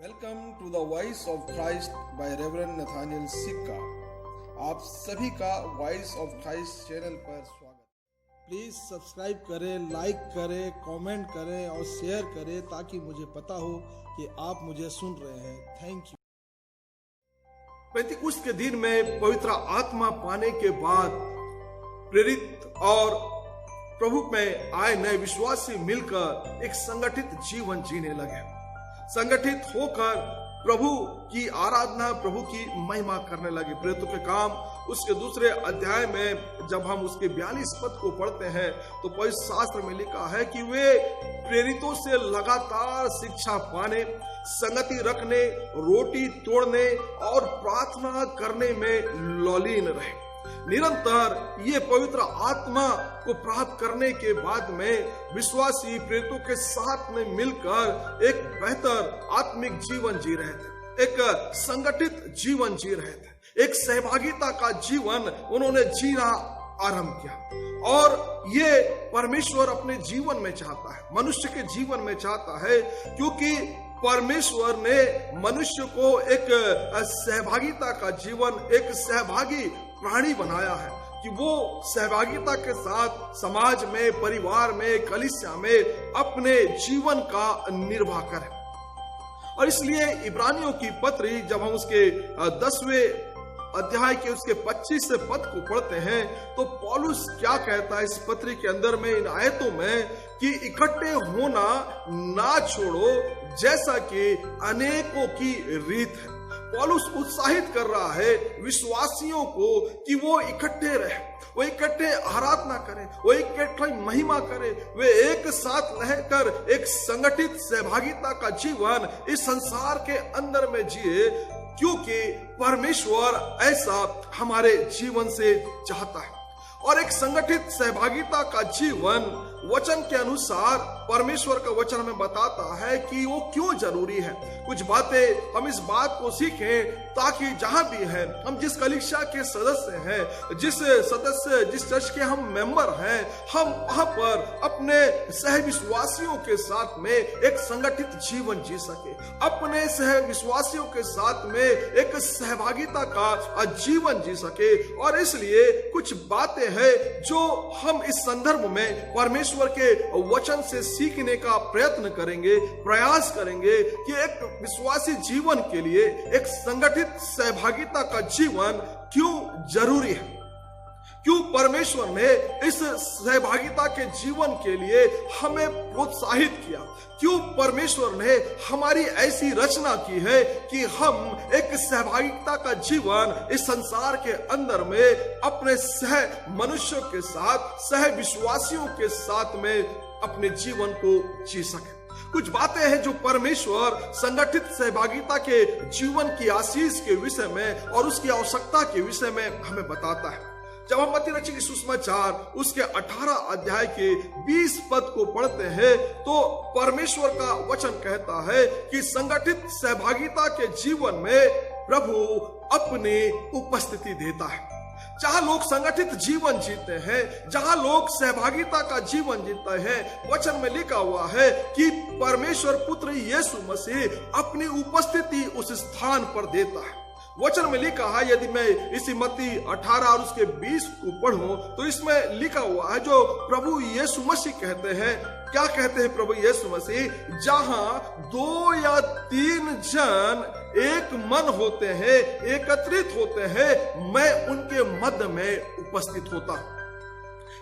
Welcome to the Voice of Christ by Reverend Nathaniel Sikka. आप सभी का वॉइस ऑफ क्राइस्ट चैनल पर स्वागत। प्लीज सब्सक्राइब करें, लाइक करें, कमेंट करें और शेयर करें ताकि मुझे पता हो कि आप मुझे सुन रहे हैं। Thank you. पेंतिकुस्त के दिन में पवित्र आत्मा पाने के बाद प्रेरित और प्रभु में आए नए विश्वासी मिलकर एक संगठित जीवन जीने लगे। संगठित होकर प्रभु की आराधना, प्रभु की महिमा करने लगे। प्रेरितों के काम उसके दूसरे अध्याय में जब हम उसके 42 पद को पढ़ते हैं तो पवित्र शास्त्र में लिखा है कि वे प्रेरितों से लगातार शिक्षा पाने, संगति रखने, रोटी तोड़ने और प्रार्थना करने में लौलीन रहे। निरंतर ये पवित्र आत्मा को प्राप्त करने के बाद में विश्वासी प्रेरितों के साथ में मिलकर एक बेहतर आत्मिक जीवन जी रहे थे, एक संगठित जीवन जी रहे थे, एक सहभागिता का जीवन उन्होंने जीना आरंभ किया। और ये परमेश्वर अपने जीवन में चाहता है, मनुष्य के जीवन में चाहता है, क्योंकि परमेश्वर ने मनुष्य को एक सहभागिता का जीवन, एक सहभागी प्राणी बनाया है कि वो सहभागिता के साथ समाज में, परिवार में, कलीसिया में अपने जीवन का निर्वाह करे। और इसलिए इब्रानियों की पत्री जब हम उसके 10वें अध्याय के उसके 25 पद को पढ़ते हैं तो पौलुस क्या कहता है इस पत्री के अंदर में, इन आयतों में, कि इकट्ठे होना ना छोड़ो जैसा कि अनेकों की रीत है। पौलुस उत्साहित कर रहा है विश्वासियों को कि वो इकट्ठे रहे, वो इकट्ठे आराधना करें, वो इकट्ठे महिमा करें, वे एक साथ रहकर एक संगठित सहभागिता का जीवन इस संसार के अंदर में जिए, क्योंकि परमेश्वर ऐसा हमारे जीवन से चाहता है। और एक संगठित सहभागिता का जीवन वचन के अनुसार परमेश्वर का वचन हमें बताता है कि वो क्यों जरूरी है। कुछ बातें हम इस बात को सीखें ताकि जहां भी है, हम जिस कलीसिया के सदस्य हैं, जिस चर्च के हम मेंबर हैं, हम वहां पर अपने सह विश्वासियों के साथ में एक संगठित जीवन जी सके, अपने सह विश्वासियों के साथ में एक सहभागिता का जीवन जी सके। और इसलिए कुछ बातें हैं जो हम इस संदर्भ में परमेश्वर के वचन से सीखने का प्रयत्न करेंगे, प्रयास करेंगे कि एक विश्वासी जीवन के लिए एक संगठित सहभागिता का जीवन क्यों जरूरी है, क्यों परमेश्वर ने इस सहभागिता के जीवन के लिए हमें प्रोत्साहित किया, क्यों परमेश्वर ने हमारी ऐसी रचना की है कि हम एक सहभागिता का जीवन इस संसार के अंदर में अपने सह मनुष्यों के साथ, सह विश्वासियों के साथ में अपने जीवन को जी सके। कुछ बातें हैं जो परमेश्वर संगठित सहभागिता के जीवन की आशीष के विषय में और उसकी आवश्यकता के विषय में हमें बताता है। जब हम मत्ती रचित सुसमाचार उसके 18 अध्याय के 20 पद को पढ़ते हैं तो परमेश्वर का वचन कहता है कि संगठित सहभागिता के जीवन में प्रभु अपनी उपस्थिति देता है। जहां लोग संगठित जीवन जीते हैं, जहां लोग सहभागिता का जीवन जीते हैं, वचन में लिखा हुआ है कि परमेश्वर पुत्र यीशु मसीह अपनी उपस्थिति उस स्थान पर देता है। वचन में लिखा है, यदि मैं इसी मत्ती 18 और उसके 20 को पढ़ूं तो इसमें लिखा हुआ है जो प्रभु यीशु मसीह कहते हैं। क्या कहते हैं प्रभु यीशु मसीह? जहां 2 या 3 जन एक मन होते हैं, एकत्रित होते हैं, मैं उनके मध्य में उपस्थित होता हूं।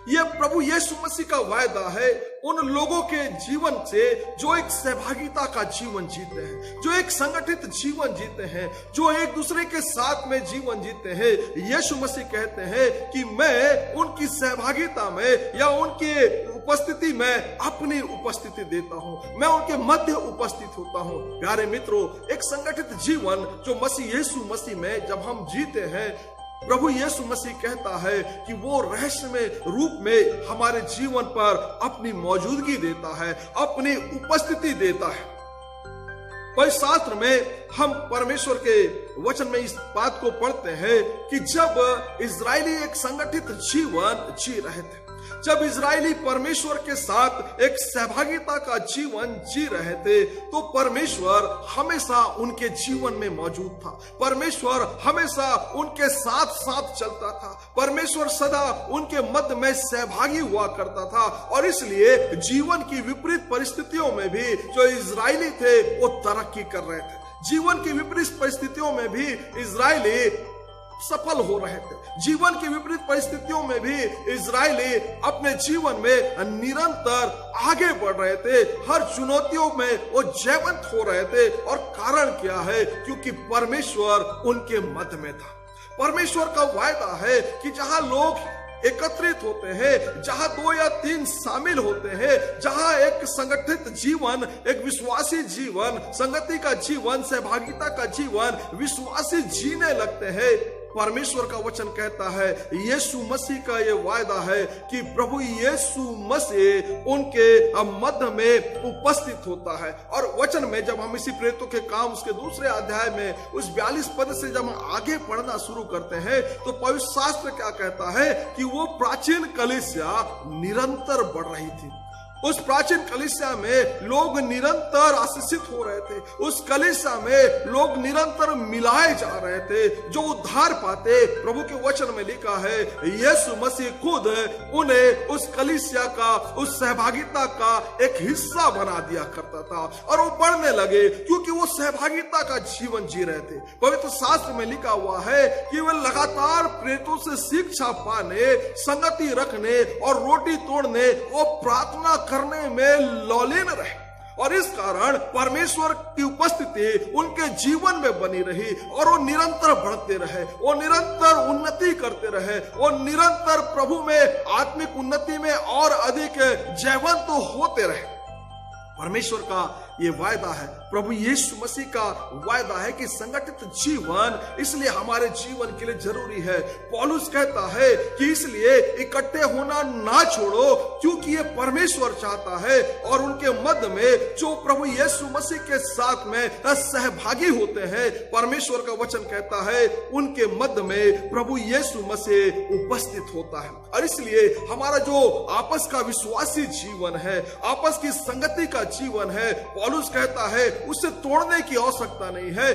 यह प्रभु यीशु मसीह का वायदा है उन लोगों के जीवन से जो एक सहभागिता का जीवन जीते हैं, जो एक संगठित जीवन जीते हैं, जो एक दूसरे के साथ में जीवन जीते हैं। यीशु मसीह कहते हैं कि मैं उनकी सहभागिता में या उनके उपस्थिति में अपनी उपस्थिति देता हूं, मैं उनके मध्य उपस्थित होता हूं। प्यारे मित्रों, एक संगठित जीवन जो मसीह यीशु मसीह में जब हम जीते हैं, प्रभु यीशु मसीह कहता है कि वो रहस्यमय रूप में हमारे जीवन पर अपनी मौजूदगी देता है, अपनी उपस्थिति देता है। पवित्र शास्त्र में हम परमेश्वर के वचन में इस बात को पढ़ते हैं कि जब इजरायली एक संगठित जीवन जी रहे थे, जब इजरायली परमेश्वर के साथ एक सहभागिता का जीवन जी रहे थे तो परमेश्वर हमेशा उनके जीवन में मौजूद था। परमेश्वर हमेशा उनके साथ साथ चलता था। परमेश्वर सदा उनके मध्य में सहभागी हुआ करता था और इसलिए जीवन की विपरीत परिस्थितियों में भी जो इजरायली थे वो तरक्की कर रहे थे। जीवन की विपरीत परिस्थितियों में भी इजरायली सफल हो रहे थे। जीवन की विपरीत परिस्थितियों में भी इजरायली अपने जीवन में निरंतर आगे बढ़ रहे थे। हर चुनौतियों में वो जयवंत हो रहे थे और कारण क्या है? क्योंकि परमेश्वर उनके मध्य में था। परमेश्वर का वायदा है कि जहां लोग एकत्रित होते हैं, जहां 2 या 3 शामिल होते हैं, जहां एक संगठित जीवन, एक विश्वासी जीवन, संगति का जीवन, सहभागिता का जीवन विश्वासी जीने लगते हैं, परमेश्वर का वचन कहता है, यीशु मसीह का ये वायदा है कि प्रभु यीशु मसीह उनके मध्य में उपस्थित होता है। और वचन में जब हम इसी प्रेरितों के काम उसके दूसरे अध्याय में उस 42 पद से जब हम आगे पढ़ना शुरू करते हैं तो पवित्र शास्त्र क्या कहता है कि वो प्राचीन कलीसिया निरंतर बढ़ रही थी। उस प्राचीन कलीसिया में लोग निरंतर आशीषित हो रहे थे। उस कलीसिया में लोग निरंतर मिलाए जा रहे थे। जो उद्धार पाते, प्रभु के वचन में लिखा है, यीशु मसीह खुद उन्हें उस कलीसिया का, उस सहभागिता का एक हिस्सा बना दिया करता था और वो बढ़ने लगे क्योंकि वो सहभागिता का जीवन जी रहे थे। पवित्र शास्त्र में लिखा हुआ है कि वे लगातार प्रेरितों से शिक्षा पाने, संगति रखने और रोटी तोड़ने और प्रार्थना करने में लौलीन रहे और इस कारण परमेश्वर की उपस्थिति उनके जीवन में बनी रही और वो निरंतर बढ़ते रहे, वो निरंतर उन्नति करते रहे, वो निरंतर प्रभु में आत्मिक उन्नति में और अधिक जयवंत होते रहे। परमेश्वर का ये वायदा है, प्रभु यीशु मसीह का वायदा है कि संगठित जीवन इसलिए हमारे जीवन के लिए जरूरी है। पौलुस कहता है कि इसलिए इकट्ठे होना ना छोड़ो क्योंकि ये परमेश्वर चाहता है और उनके मध्य में जो प्रभु यीशु मसीह के साथ में सहभागी होते हैं, परमेश्वर का वचन कहता है उनके मध्य में प्रभु यीशु मसीह उपस्थित होता है। और इसलिए हमारा जो आपस का विश्वासी जीवन है, आपस की संगति का जीवन है, पौलुस कहता है उसे तोड़ने की आवश्यकता नहीं है,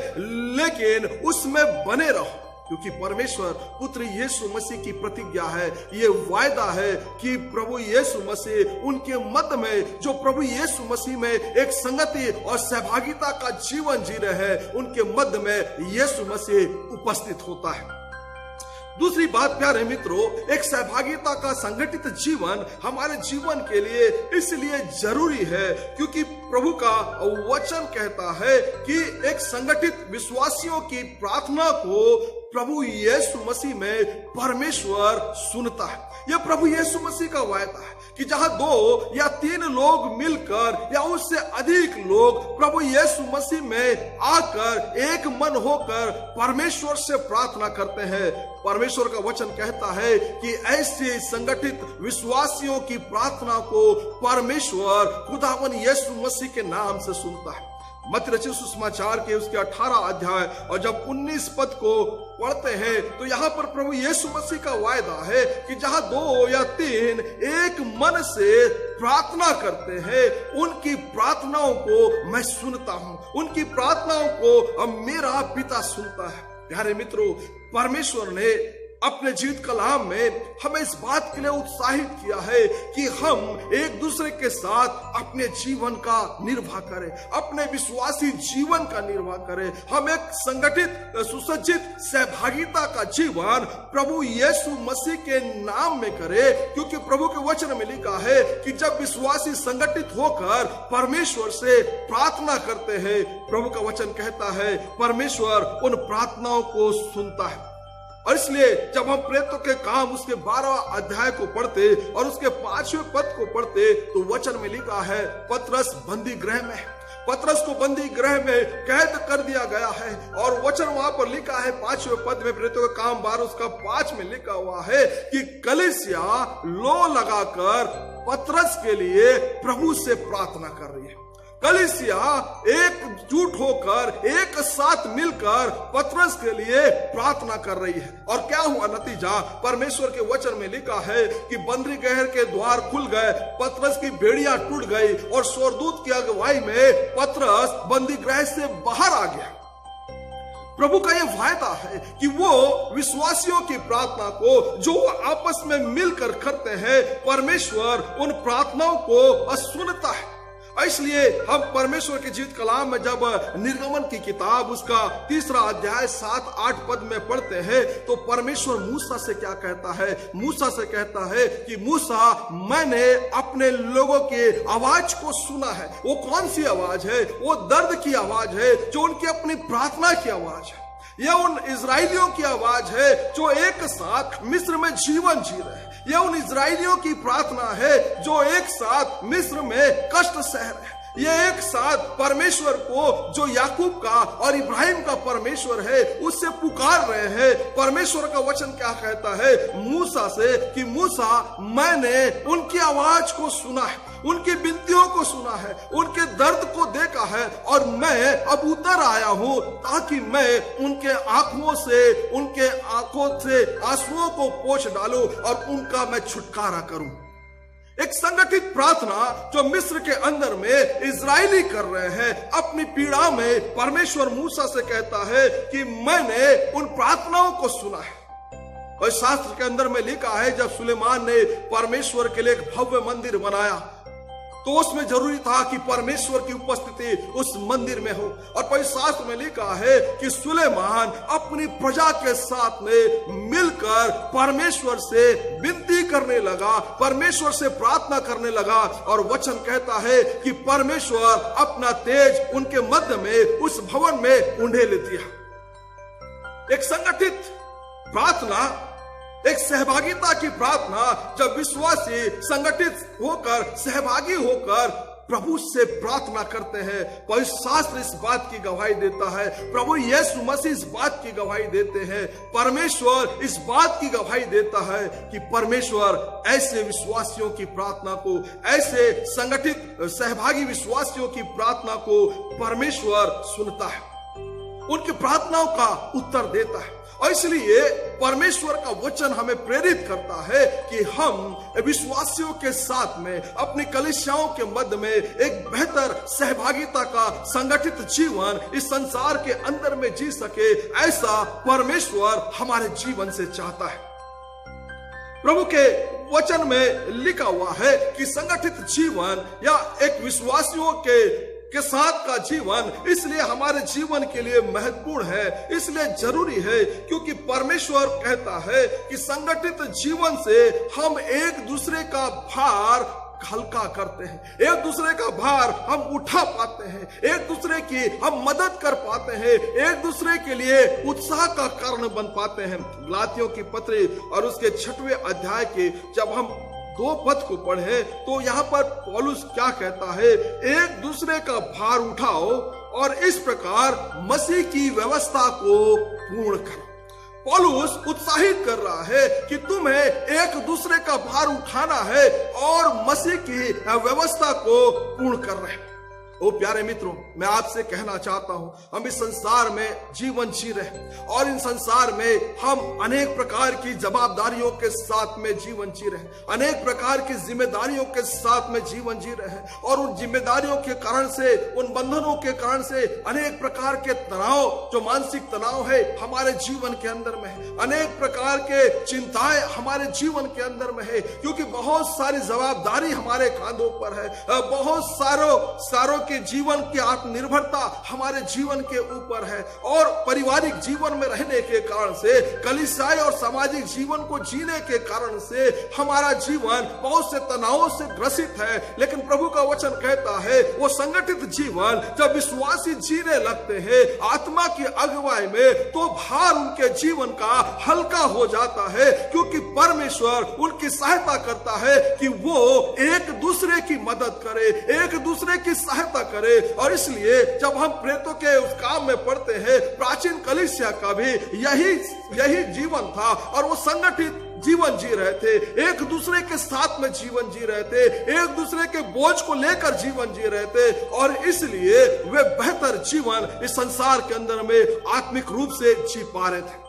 लेकिन उसमें बने रहो क्योंकि परमेश्वर पुत्र यीशु मसीह की प्रतिज्ञा है, ये वायदा है कि प्रभु यीशु मसीह उनके मध्य में, जो प्रभु यीशु मसीह में एक संगति और सहभागिता का जीवन जी रहे हैं, उनके मध्य में यीशु मसीह उपस्थित होता है। दूसरी बात प्यारे मित्रों, एक सहभागिता का संगठित जीवन हमारे जीवन के लिए इसलिए जरूरी है क्योंकि प्रभु का वचन कहता है कि एक संगठित विश्वासियों की प्रार्थना को प्रभु यीशु मसीह में परमेश्वर सुनता है। यह प्रभु यीशु मसीह का वायदा है कि जहां 2 या 3 लोग मिलकर या उससे अधिक लोग प्रभु यीशु मसीह में आकर एक मन होकर परमेश्वर से प्रार्थना करते हैं, परमेश्वर का वचन कहता है कि ऐसे संगठित विश्वासियों की प्रार्थना को परमेश्वर खुदावन यीशु मसीह के नाम से सुनता है। मत्ती रचित सुसमाचार के उसके 18 अध्याय और जब 19 पद को पढ़ते हैं तो यहाँ पर प्रभु यीशु मसीह का वायदा है कि जहां 2 या 3 एक मन से प्रार्थना करते हैं, उनकी प्रार्थनाओं को मैं सुनता हूं, उनकी प्रार्थनाओं को मेरा पिता सुनता है। प्यारे मित्रों, परमेश्वर ने अपने जीवित कलाम में हमें इस बात के लिए उत्साहित किया है कि हम एक दूसरे के साथ अपने जीवन का निर्वाह करें, अपने विश्वासी जीवन का निर्वाह करें। हम एक संगठित सुसज्जित सहभागिता का जीवन प्रभु यीशु मसीह के नाम में करें क्योंकि प्रभु के वचन में लिखा है कि जब विश्वासी संगठित होकर परमेश्वर से प्रार्थना करते हैं, प्रभु का वचन कहता है परमेश्वर उन प्रार्थनाओं को सुनता है। और इसलिए जब हम प्रेरितों के काम उसके 12 अध्याय को पढ़ते और उसके 5वें पद को पढ़ते तो वचन में लिखा है पतरस बंदी गृह में, पतरस को बंदी गृह में कैद कर दिया गया है। और वचन वहां पर लिखा है 5वें पद में, प्रेरितों के काम 12 उसका 5 में लिखा हुआ है कि कलीसिया लो लगाकर पतरस के लिए प्रभु से प्रार्थना कर रही है। कलीसिया एकजुट होकर एक साथ मिलकर पतरस के लिए प्रार्थना कर रही है। और क्या हुआ नतीजा? परमेश्वर के वचन में लिखा है कि बंदी गृह के द्वार खुल गए, पतरस की बेड़ियां टूट गई और स्वर्गदूत की अगुवाई में पतरस बंदी गृह से बाहर आ गया। प्रभु का यह वायदा है कि वो विश्वासियों की प्रार्थना को जो आपस में मिलकर करते हैं, परमेश्वर उन प्रार्थनाओं को सुनता है। इसलिए हम परमेश्वर के जीवित कलाम में जब निर्गमन की किताब उसका 3 अध्याय 7-8 पद में पढ़ते हैं तो परमेश्वर मूसा से क्या कहता है? मूसा से कहता है कि मूसा, मैंने अपने लोगों के आवाज को सुना है। वो कौन सी आवाज है? वो दर्द की आवाज है, जो उनकी अपनी प्रार्थना की आवाज है। यह उन इजराइलियों की आवाज है जो एक साथ मिस्र में जीवन जी रहे हैं। यह उन इजराइलियों की प्रार्थना है जो एक साथ मिस्र में कष्ट सह रहे हैं। ये एक साथ परमेश्वर को, जो याकूब का और इब्राहिम का परमेश्वर है, उससे पुकार रहे हैं। परमेश्वर का वचन क्या कहता है मूसा से कि मूसा, मैंने उनकी आवाज को सुना है, उनकी विनतियों को सुना है, उनके दर्द को देखा है और मैं अब उतर आया हूं ताकि मैं उनके आंखों से आंसुओं को पोंछ डालूं और उनका मैं छुटकारा करूं। एक संगठित प्रार्थना जो मिस्र के अंदर में इजरायली कर रहे हैं अपनी पीड़ा में। परमेश्वर मूसा से कहता है कि मैंने उन प्रार्थनाओं को सुना है। और शास्त्र के अंदर में लिखा है जब सुलेमान ने परमेश्वर के लिए एक भव्य मंदिर बनाया तो उसमें जरूरी था कि परमेश्वर की उपस्थिति उस मंदिर में हो। और पवित्र शास्त्र में लिखा है कि सुलेमान अपनी प्रजा के साथ में मिलकर परमेश्वर से विनती करने लगा, परमेश्वर से प्रार्थना करने लगा। और वचन कहता है कि परमेश्वर अपना तेज उनके मध्य में उस भवन में उंडेल दिया। एक संगठित प्रार्थना, एक सहभागिता की प्रार्थना, जब विश्वासी संगठित होकर, सहभागी होकर प्रभु से प्रार्थना करते हैं। पवित्र शास्त्र इस बात की गवाही देता है, प्रभु यीशु मसीह इस बात की गवाही देते हैं, परमेश्वर इस बात की गवाही देता है कि परमेश्वर ऐसे विश्वासियों की प्रार्थना को, ऐसे संगठित सहभागी विश्वासियों की प्रार्थना को परमेश्वर सुनता है, उनकी प्रार्थनाओं का उत्तर देता है। और इसलिए परमेश्वर का वचन हमें प्रेरित करता है कि हम विश्वासियों के साथ में अपनी कलीसियाओं के मध्य में एक बेहतर सहभागिता का संगठित जीवन इस संसार के अंदर में जी सके, ऐसा परमेश्वर हमारे जीवन से चाहता है। प्रभु के वचन में लिखा हुआ है कि संगठित जीवन या एक विश्वासियों के साथ का जीवन इसलिए हमारे जीवन के लिए महत्वपूर्ण है, इसलिए जरूरी है क्योंकि परमेश्वर कहता है कि संगठित जीवन से हम एक दूसरे का भार हल्का करते हैं, एक दूसरे का भार हम उठा पाते हैं, एक दूसरे की हम मदद कर पाते हैं, एक दूसरे के लिए उत्साह का कारण बन पाते हैं। गलातियों की पत्री और उसके 6वें अध्याय के जब हम 2 पद को पढ़े तो यहाँ पर पौलुस क्या कहता है, एक दूसरे का भार उठाओ और इस प्रकार मसीह की व्यवस्था को पूर्ण करो। पौलुस उत्साहित कर रहा है कि तुम्हें एक दूसरे का भार उठाना है और मसीह की व्यवस्था को पूर्ण कर रहे हैं। ओ प्यारे मित्रों, मैं आपसे कहना चाहता हूं, हम इस संसार में जीवन जी रहे हैं और इन संसार में हम अनेक प्रकार की जवाबदारियों के साथ में जीवन जी रहे हैं, अनेक प्रकार की जिम्मेदारियों के साथ में जीवन जी रहे हैं। और उन जिम्मेदारियों के कारण से, उन बंधनों के कारण से अनेक प्रकार के तनाव, जो मानसिक तनाव है हमारे जीवन के अंदर में है, अनेक प्रकार के चिंताएं हमारे जीवन के अंदर में है, क्योंकि बहुत सारी जवाबदारी हमारे कांधों पर है, बहुत सारों के जीवन की आत्मनिर्भरता हमारे जीवन के ऊपर है। और पारिवारिक जीवन में रहने के कारण से, कलीसियाई और सामाजिक जीवन को जीने के कारण से हमारा जीवन बहुत से तनावों से ग्रसित है। लेकिन प्रभु का वचन कहता है वो संगठित जीवन जब विश्वासी जीने लगते हैं आत्मा की अगुवाई में, तो भार उनके जीवन का हल्का हो जाता है, क्योंकि परमेश्वर उनकी सहायता करता है कि वो एक दूसरे की मदद करे, एक दूसरे की सहायता करे। और इसलिए जब हम प्रेरितों के उस काम में पढ़ते हैं, प्राचीन कलीसिया का भी यही जीवन था और वो संगठित जीवन जी रहे थे, एक दूसरे के साथ में जीवन जी रहे थे, एक दूसरे के बोझ को लेकर जीवन जी रहे थे, और इसलिए वे बेहतर जीवन इस संसार के अंदर में आत्मिक रूप से जी पा रहे थे।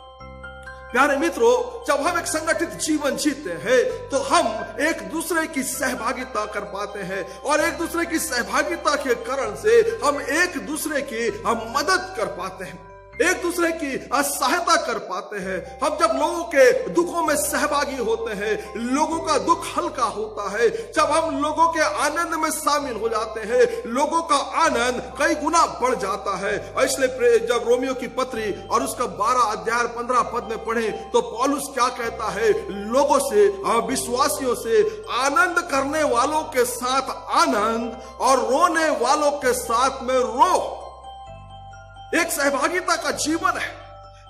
प्यारे मित्रों, जब हम एक संगठित जीवन जीते हैं तो हम एक दूसरे की सहभागिता कर पाते हैं, और एक दूसरे की सहभागिता के कारण से हम एक दूसरे की मदद कर पाते हैं, एक दूसरे की सहायता कर पाते हैं। हम जब लोगों के दुखों में सहभागी होते हैं, लोगों का दुख हल्का होता है, जब हम लोगों के आनंद में शामिल हो जाते हैं, लोगों का आनंद कई गुना बढ़ जाता है। इसलिए जब रोमियो की पत्री और उसका 12 अध्याय 15 पद में पढ़े तो पौलुस क्या कहता है, लोगों से, विश्वासियों से आनंद करने वालों के साथ आनंद और रोने वालों के साथ में रो। एक सहभागिता का जीवन है,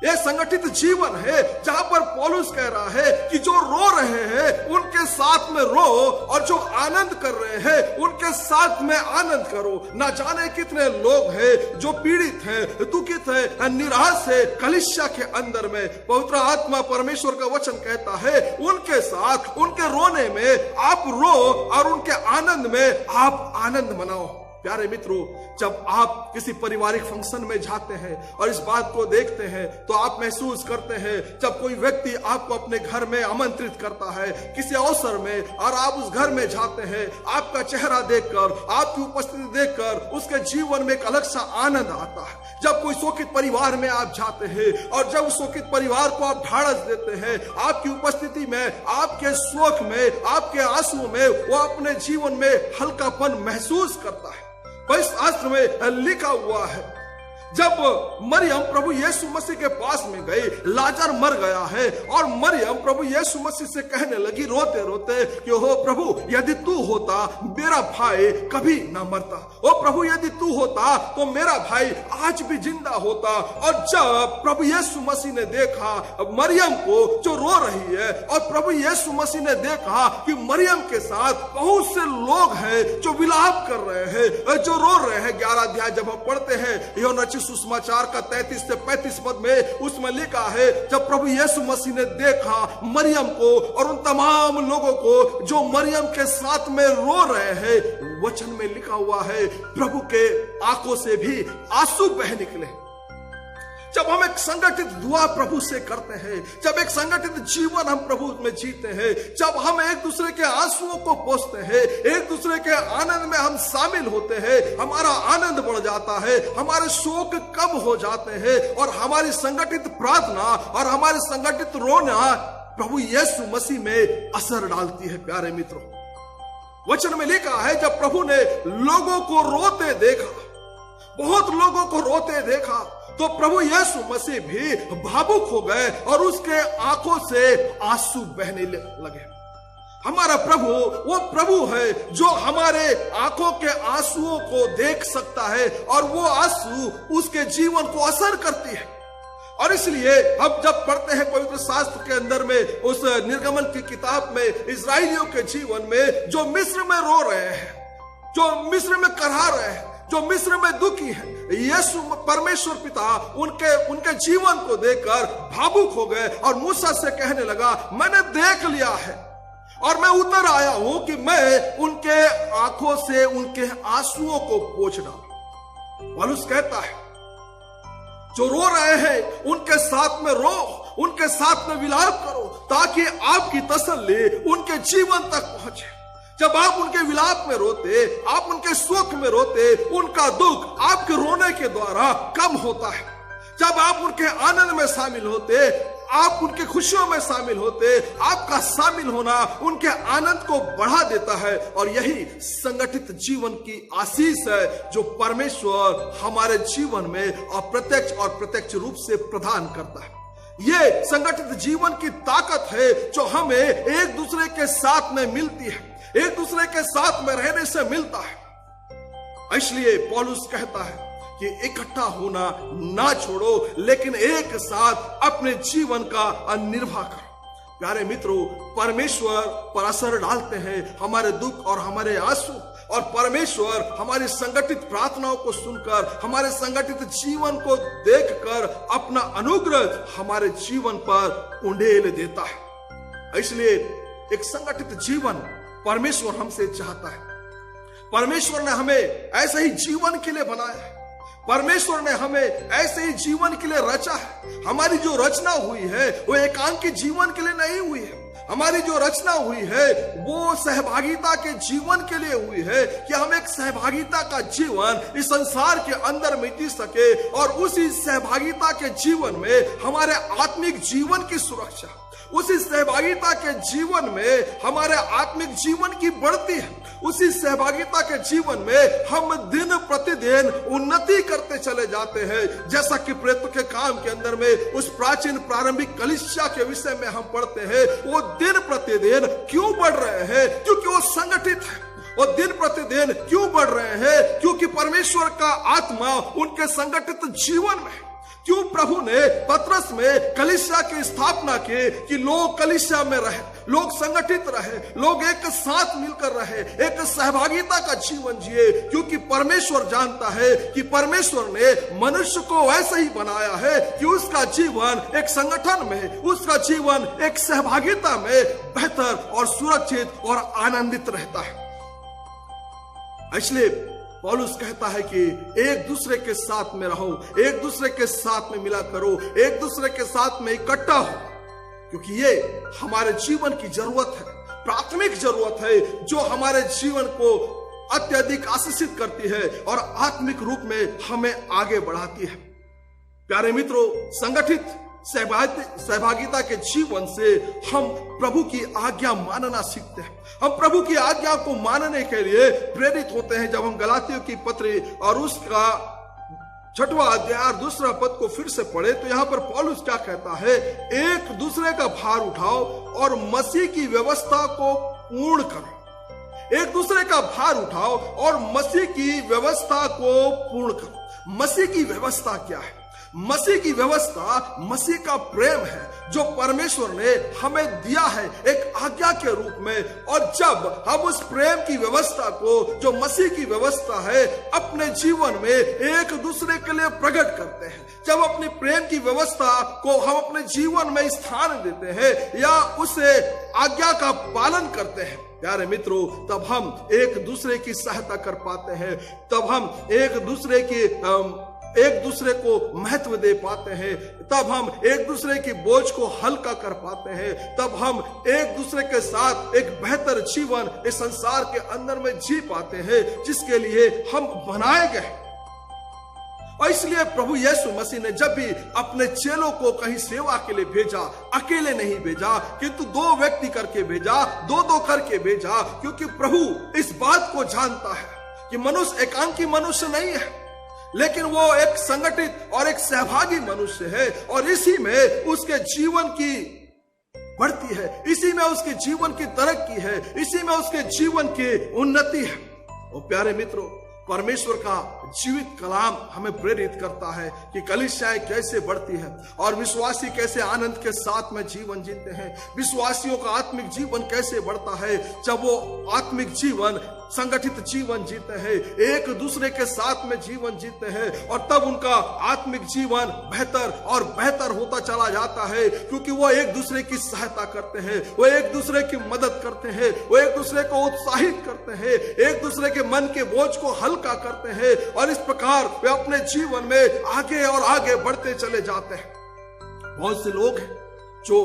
यह संगठित जीवन है, जहां पर पौलुस कह रहा है कि जो रो रहे हैं उनके साथ में रो, और जो आनंद कर रहे हैं उनके साथ में आनंद करो। ना जाने कितने लोग हैं जो पीड़ित हैं, दुखित हैं, निराश है कलीसिया के अंदर में। पवित्र आत्मा परमेश्वर का वचन कहता है उनके साथ, उनके रोने में आप रो और उनके आनंद में आप आनंद मनाओ। प्यारे मित्रों, जब आप किसी पारिवारिक फंक्शन में जाते हैं और इस बात को देखते हैं तो आप महसूस करते हैं, जब कोई व्यक्ति आपको अपने घर में आमंत्रित करता है किसी अवसर में, और आप उस घर में जाते हैं, आपका चेहरा देखकर, आपकी उपस्थिति देखकर उसके जीवन में एक अलग सा आनंद आता है। जब कोई शोकित परिवार में आप जाते हैं और जब उस शोकित परिवार को आप ढाढ़स देते हैं, आपकी उपस्थिति में, आपके शोक में, आपके आंसुओं में वो अपने जीवन में हल्कापन महसूस करता है। पवित्र शास्त्र में लिखा हुआ है, जब मरियम प्रभु यीशु मसीह के पास में गई, लाजर मर गया है, और मरियम प्रभु यीशु मसीह से कहने लगी रोते रोते कि हो प्रभु, यदि तू होता मेरा भाई कभी ना मरता। ओ प्रभु, यदि तू होता तो मेरा भाई आज भी जिंदा होता। और जब प्रभु यीशु मसीह ने देखा मरियम को जो रो रही है, और प्रभु यीशु मसीह ने देखा कि मरियम के साथ बहुत से लोग हैं जो विलाप कर रहे हैं, जो रो रहे हैं। 11 अध्याय जब हम पढ़ते हैं यूहन्ना सुसमाचार का 33 से 35 पद में, उसमें लिखा है जब प्रभु यीशु मसीह ने देखा मरियम को और उन तमाम लोगों को जो मरियम के साथ में रो रहे हैं, वचन में लिखा हुआ है प्रभु के आंखों से भी आंसू बह निकले। जब हम एक संगठित दुआ प्रभु से करते हैं, जब एक संगठित जीवन हम प्रभु में जीते हैं, जब हम एक दूसरे के आंसुओं को पोंछते हैं, एक दूसरे के आनंद में हम शामिल होते हैं, हमारा आनंद बढ़ जाता है, हमारे शोक कम हो जाते हैं, और हमारी संगठित प्रार्थना और हमारी संगठित रोना प्रभु यीशु मसीह में असर डालती है। प्यारे मित्रों, वचन में लिखा है जब प्रभु ने लोगों को रोते देखा, बहुत लोगों को रोते देखा, तो प्रभु यीशु मसीह भी भावुक हो गए और उसके आंखों से आंसू बहने लगे। हमारा प्रभु वो प्रभु है जो हमारे आंखों के आंसुओं को देख सकता है, और वो आंसू उसके जीवन को असर करती है। और इसलिए हम जब पढ़ते हैं पवित्र शास्त्र के अंदर में, उस निर्गमन की किताब में, इस्राएलियों के जीवन में जो मिस्र में रो रहे हैं, जो मिस्र में करहा रहे हैं, जो मिस्र में दुखी है, यीशु परमेश्वर पिता उनके जीवन को देखकर भावुक हो गए और मूसा से कहने लगा, मैंने देख लिया है और मैं उतर आया हूं कि मैं उनके आंखों से उनके आंसुओं को पोंछ डालूं। पौलुस कहता है जो रो रहे हैं उनके साथ में रो, उनके साथ में विलाप करो, ताकि आपकी तसल्ली उनके जीवन तक पहुंचे। जब आप उनके विलाप में रोते, आप उनके शोक में रोते, उनका दुख आपके रोने के द्वारा कम होता है। जब आप उनके आनंद में शामिल होते, आप उनके खुशियों में शामिल होते, आपका शामिल होना उनके आनंद को बढ़ा देता है। और यही संगठित जीवन की आशीष है जो परमेश्वर हमारे जीवन में अप्रत्यक्ष और प्रत्यक्ष रूप से प्रदान करता है। ये संगठित जीवन की ताकत है जो हमें एक दूसरे के साथ में मिलती है, एक दूसरे के साथ में रहने से मिलता है। इसलिए पौलुस कहता है कि इकट्ठा होना ना छोड़ो, लेकिन एक साथ अपने जीवन का निर्वाह करो। प्यारे मित्रों, परमेश्वर पर असर डालते हैं हमारे दुख और हमारे आंसू, और परमेश्वर हमारी संगठित प्रार्थनाओं को सुनकर, हमारे संगठित जीवन को देखकर अपना अनुग्रह हमारे जीवन पर उंडेल देता है। इसलिए एक संगठित जीवन परमेश्वर हमसे चाहता है। परमेश्वर ने हमें ऐसे ही जीवन के लिए बनाया है। परमेश्वर ने हमें ऐसे ही जीवन के लिए रचा है। हमारी जो रचना हुई है वो एकांकी जीवन के लिए नहीं हुई है। हमारी जो रचना हुई है वो सहभागिता के जीवन के लिए हुई है कि हम एक सहभागिता का जीवन इस संसार के अंदर में जी सके और उसी सहभागिता के जीवन में हमारे आत्मिक जीवन की सुरक्षा, उसी सहभागिता के जीवन में हमारे आत्मिक जीवन की बढ़ती है, उसी सहभागिता के जीवन में हम दिन प्रतिदिन उन्नति करते चले जाते हैं। जैसा कि प्रेरितों के काम के अंदर में उस प्राचीन प्रारंभिक कलीसिया के विषय में हम पढ़ते हैं, वो दिन प्रतिदिन क्यों बढ़ रहे हैं? क्योंकि वो संगठित है। वो दिन प्रतिदिन क्यों बढ़ रहे हैं? क्योंकि परमेश्वर का आत्मा उनके संगठित जीवन में। क्यों प्रभु ने पतरस में कलीसिया की स्थापना की कि लोग कलीसिया में रहे, लोग संगठित रहे, लोग एक साथ मिलकर रहे, एक सहभागिता का जीवन जिए? क्योंकि परमेश्वर जानता है कि परमेश्वर ने मनुष्य को ऐसे ही बनाया है कि उसका जीवन एक संगठन में, उसका जीवन एक सहभागिता में बेहतर और सुरक्षित और आनंदित रहता है। इसलिए पौलुस कहता है कि एक दूसरे के साथ में रहो, एक दूसरे के साथ में मिला करो, एक दूसरे के साथ में इकट्ठा हो, क्योंकि ये हमारे जीवन की जरूरत है, प्राथमिक जरूरत है जो हमारे जीवन को अत्यधिक आशीषित करती है और आत्मिक रूप में हमें आगे बढ़ाती है। प्यारे मित्रों, संगठित सहभागिता के जीवन से हम प्रभु की आज्ञा मानना सीखते हैं। हम प्रभु की आज्ञा को मानने के लिए प्रेरित होते हैं। जब हम गलातियों की पत्री और उसका 6वां अध्याय और 2 पद को फिर से पढ़े तो यहां पर पौलुस क्या कहता है? एक दूसरे का भार उठाओ और मसीह की व्यवस्था को पूर्ण करो। एक दूसरे का भार उठाओ और मसीह की व्यवस्था को पूर्ण करो। मसीह की व्यवस्था क्या है? मसीह की व्यवस्था मसीह का प्रेम है जो परमेश्वर ने हमें दिया है एक आज्ञा के रूप में। और जब हम उस प्रेम की व्यवस्था को, जो मसीह की व्यवस्था है, अपने जीवन में एक दूसरे के लिए प्रकट करते हैं, जब अपनी प्रेम की व्यवस्था को हम अपने जीवन में स्थान देते हैं या उसे आज्ञा का पालन करते हैं, प्यारे मित्रों, तब हम एक दूसरे की सहायता कर पाते हैं, तब हम एक दूसरे को महत्व दे पाते हैं, तब हम एक दूसरे की बोझ को हल्का कर पाते हैं, तब हम एक दूसरे के साथ एक बेहतर जीवन इस संसार के अंदर में जी पाते हैं जिसके लिए हम बनाए गए। और इसलिए प्रभु यीशु मसीह ने जब भी अपने चेलों को कहीं सेवा के लिए भेजा, अकेले नहीं भेजा किंतु 2 व्यक्ति करके भेजा, 2-2 करके भेजा, क्योंकि प्रभु इस बात को जानता है कि मनुष्य एकांकी मनुष्य नहीं है, लेकिन वो एक संगठित और एक सहभागी मनुष्य है और इसी में उसके जीवन की बढ़ती है, इसी में उसके जीवन की तरक्की है, इसी में उसके जीवन की उन्नति है। और प्यारे मित्रों, परमेश्वर का जीवित कलाम हमें प्रेरित करता है कि कलीसियाएं कैसे बढ़ती है और विश्वासी कैसे आनंद के साथ में जीवन जीते हैं। विश्वासियों का आत्मिक जीवन कैसे बढ़ता है जब वो आत्मिक जीवन, संगठित जीवन जीते हैं, एक दूसरे के साथ में जीवन जीते हैं, और तब उनका आत्मिक जीवन बेहतर और बेहतर होता चला जाता है, क्योंकि वो एक दूसरे की सहायता करते हैं, वो एक दूसरे की मदद करते हैं, वो एक दूसरे को उत्साहित करते हैं, एक दूसरे के मन के बोझ को हल्का करते हैं, और इस प्रकार वे अपने जीवन में आगे और आगे बढ़ते चले जाते हैं। बहुत से लोग हैं जो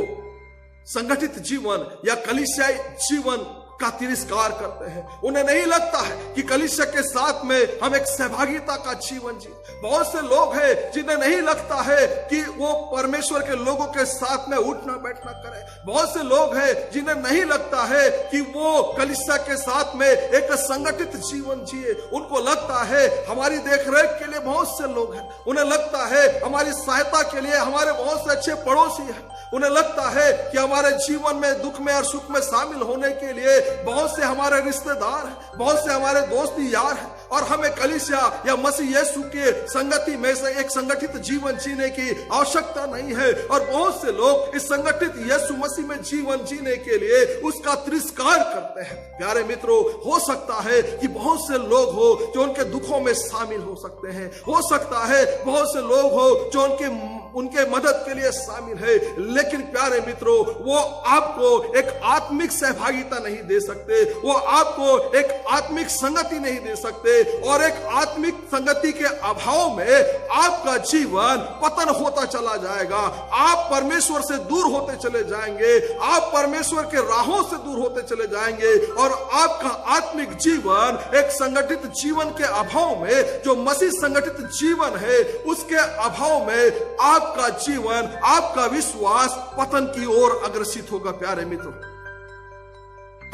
संगठित जीवन या कलीसियाई जीवन का तिरस्कार करते हैं। उन्हें नहीं लगता है कि कलीसिया के साथ में हम एक सहभागिता का जीवन जी। बहुत से लोग हैं जिन्हें नहीं लगता है कि वो परमेश्वर के लोगों के साथ में उठना बैठना करें। बहुत से लोग हैं जिन्हें नहीं लगता है कि वो कलीसिया के साथ में एक संगठित जीवन जिए। उनको लगता है हमारी देखरेख के लिए बहुत से लोग हैं, उन्हें लगता है हमारी सहायता के लिए हमारे बहुत से अच्छे पड़ोसी हैं, उन्हें लगता है कि हमारे जीवन में दुख में और सुख में शामिल होने के लिए बहुत से हमारे रिश्तेदार हैं, बहुत से हमारे दोस्ती यार हैं, और हमें कलीसिया या मसीह यीशु के संगति में से एक संगठित जीवन जीने की आवश्यकता नहीं है। और बहुत से लोग इस संगठित यीशु मसीह में जीवन जीने के लिए उसका तिरस्कार करते हैं। प्यारे मित्रों, हो सकता है कि बहुत से लोग हो जो उनके दुखों में शामिल हो सकते हैं, हो सकता है बहुत से लोग हो जो उनके उनके मदद के लिए शामिल है, लेकिन प्यारे मित्रों वो आपको एक आत्मिक सहभागिता नहीं दे सकते, वो आपको एक आत्मिक संगति नहीं दे सकते, और एक आत्मिक संगति के अभाव में आपका जीवन पतन होता चला जाएगा। आप परमेश्वर से दूर होते चले जाएंगे, आप परमेश्वर के राहों से दूर होते चले जाएंगे, और आपका आत्मिक जीवन एक संगठित जीवन के अभाव में, जो मसीह संगठित जीवन है उसके अभाव में आपका जीवन, आपका विश्वास पतन की ओर अग्रसित होगा। प्यारे मित्रों,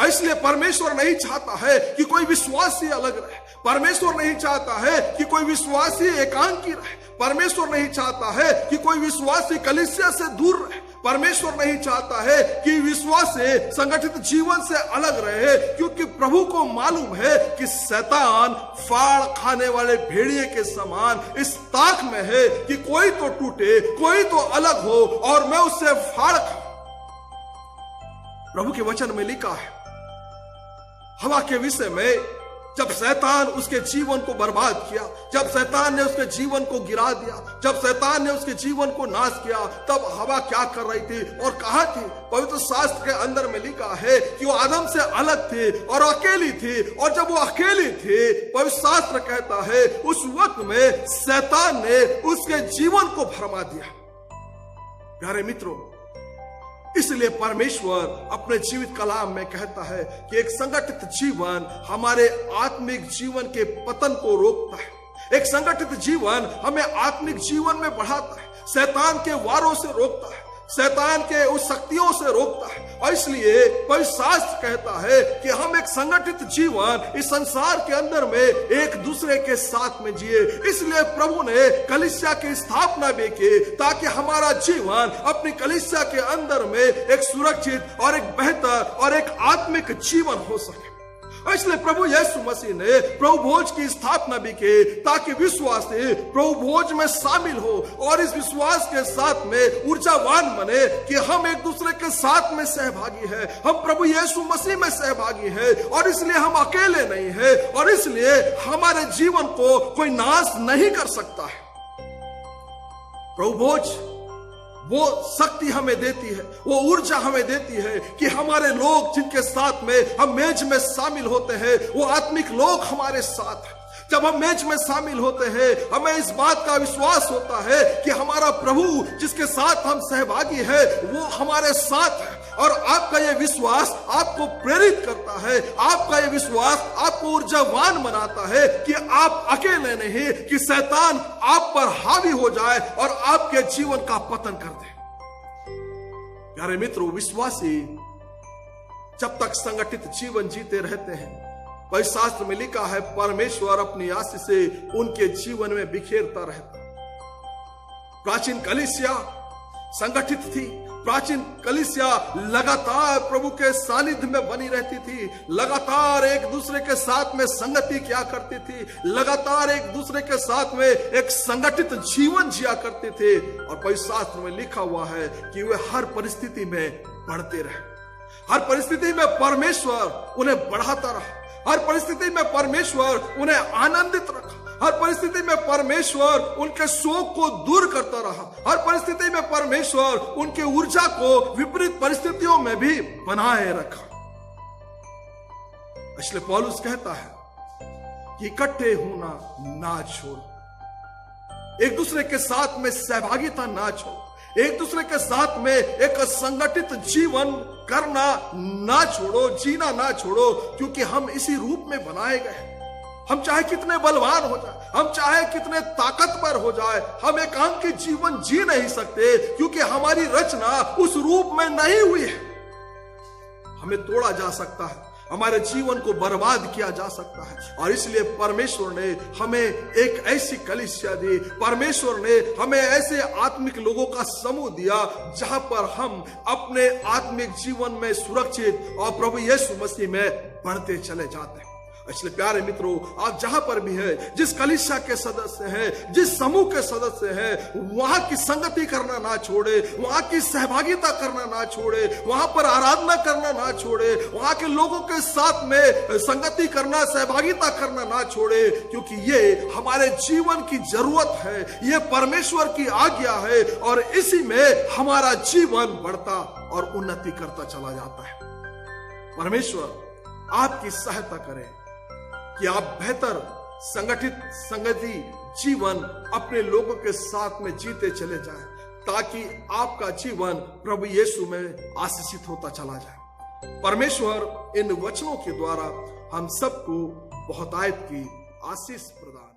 इसलिए परमेश्वर नहीं चाहता है कि कोई विश्वासी अलग रहे, परमेश्वर नहीं चाहता है कि कोई विश्वासी एकांकी रहे, परमेश्वर नहीं चाहता है कि कोई विश्वासी कलीसिया से दूर रहे, परमेश्वर नहीं चाहता है कि विश्वासी संगठित जीवन से अलग रहे, क्योंकि प्रभु को मालूम है कि शैतान फाड़ खाने वाले भेड़िए के समान इस ताक में है कि कोई तो टूटे, कोई तो अलग हो और मैं उससे फाड़ खाऊं। प्रभु के वचन में लिखा है हवा के विषय में, जब शैतान उसके जीवन को बर्बाद किया, जब शैतान ने उसके जीवन को गिरा दिया, जब शैतान ने उसके जीवन को नाश किया, तब हवा क्या कर रही थी और कहां थी? पवित्र शास्त्र के अंदर में लिखा है कि वो आदम से अलग थी और अकेली थी, और जब वो अकेली थी, पवित्र शास्त्र कहता है उस वक्त में शैतान ने उसके जीवन को भरमा दिया। प्यारे मित्रों, इसलिए परमेश्वर अपने जीवित कलाम में कहता है कि एक संगठित जीवन हमारे आत्मिक जीवन के पतन को रोकता है, एक संगठित जीवन हमें आत्मिक जीवन में बढ़ाता है, शैतान के वारों से रोकता है, शैतान के उस शक्तियों से रोकता है। और इसलिए पवित्र शास्त्र कहता है कि हम एक संगठित जीवन इस संसार के अंदर में एक दूसरे के साथ में जिए। इसलिए प्रभु ने कलीसिया की स्थापना भी की, ताकि हमारा जीवन अपनी कलीसिया के अंदर में एक सुरक्षित और एक बेहतर और एक आत्मिक जीवन हो सके। इसलिए प्रभु यीशु मसीह ने प्रभु भोज की स्थापना भी की, ताकि विश्वासी प्रभु भोज में शामिल हो और इस विश्वास के साथ में ऊर्जावान बने कि हम एक दूसरे के साथ में सहभागी है, हम प्रभु यीशु मसीह में सहभागी है, और इसलिए हम अकेले नहीं है, और इसलिए हमारे जीवन को कोई नाश नहीं कर सकता है। प्रभु भोज वो शक्ति हमें देती है, वो ऊर्जा हमें देती है कि हमारे लोग जिनके साथ में हम मेज में शामिल होते हैं, वो आत्मिक लोग हमारे साथ हैं। जब हम मेज में शामिल होते हैं, हमें इस बात का विश्वास होता है कि हमारा प्रभु जिसके साथ हम सहभागी है वो हमारे साथ है, और आपका यह विश्वास आपको प्रेरित करता है, आपका यह विश्वास आपको ऊर्जावान बनाता है कि आप अकेले नहीं, कि शैतान आप पर हावी हो जाए और आपके जीवन का पतन कर दे। प्यारे मित्रों, विश्वासी जब तक संगठित जीवन जीते रहते हैं, पवित्र शास्त्र में लिखा है परमेश्वर अपनी आशीष से उनके जीवन में बिखेरता रहता। प्राचीन कलीसिया संगठित थी, प्राचीन कलीसिया लगातार प्रभु के सानिध्य में बनी रहती थी, लगातार एक दूसरे के साथ में संगति किया करती थी, लगातार एक दूसरे के साथ में एक संगठित जीवन जिया करते थे। और पवित्र शास्त्र में लिखा हुआ है कि वे हर परिस्थिति में बढ़ते रहे, हर परिस्थिति में परमेश्वर उन्हें बढ़ाता रहा, हर परिस्थिति में परमेश्वर उन्हें आनंदित रखा, हर परिस्थिति में परमेश्वर उनके शोक को दूर करता रहा, हर परिस्थिति में परमेश्वर उनके ऊर्जा को विपरीत परिस्थितियों में भी बनाए रखा। इसलिए पौलुस कहता है कि इकट्ठे होना ना छोड़ो, एक दूसरे के साथ में सहभागिता ना छोड़ो, एक दूसरे के साथ में एक संगठित जीवन करना ना छोड़ो, जीना ना छोड़ो, क्योंकि हम इसी रूप में बनाए गए। हम चाहे कितने बलवान हो जाए, हम चाहे कितने ताकतवर हो जाए, हम एकांकी जीवन जी नहीं सकते, क्योंकि हमारी रचना उस रूप में नहीं हुई है। हमें तोड़ा जा सकता है, हमारे जीवन को बर्बाद किया जा सकता है, और इसलिए परमेश्वर ने हमें एक ऐसी कलीसिया दी, परमेश्वर ने हमें ऐसे आत्मिक लोगों का समूह दिया जहां पर हम अपने आत्मिक जीवन में सुरक्षित और प्रभु यीशु मसीह में बढ़ते चले जाते हैं। इसलिए प्यारे मित्रों, आप जहां पर भी है, जिस कलीसिया के सदस्य हैं, जिस समूह के सदस्य हैं, वहां की संगति करना ना छोड़े, वहां की सहभागिता करना ना छोड़े, वहां पर आराधना करना ना छोड़े, वहां के लोगों के साथ में संगति करना, सहभागिता करना ना छोड़े, क्योंकि ये हमारे जीवन की जरूरत है, ये परमेश्वर की आज्ञा है और इसी में हमारा जीवन बढ़ता और उन्नति करता चला जाता है। परमेश्वर आपकी सहायता करे कि आप बेहतर संगठित संगति जीवन अपने लोगों के साथ में जीते चले जाएं, ताकि आपका जीवन प्रभु यीशु में आशीषित होता चला जाए। परमेश्वर इन वचनों के द्वारा हम सबको बहुतायत की आशीष प्रदान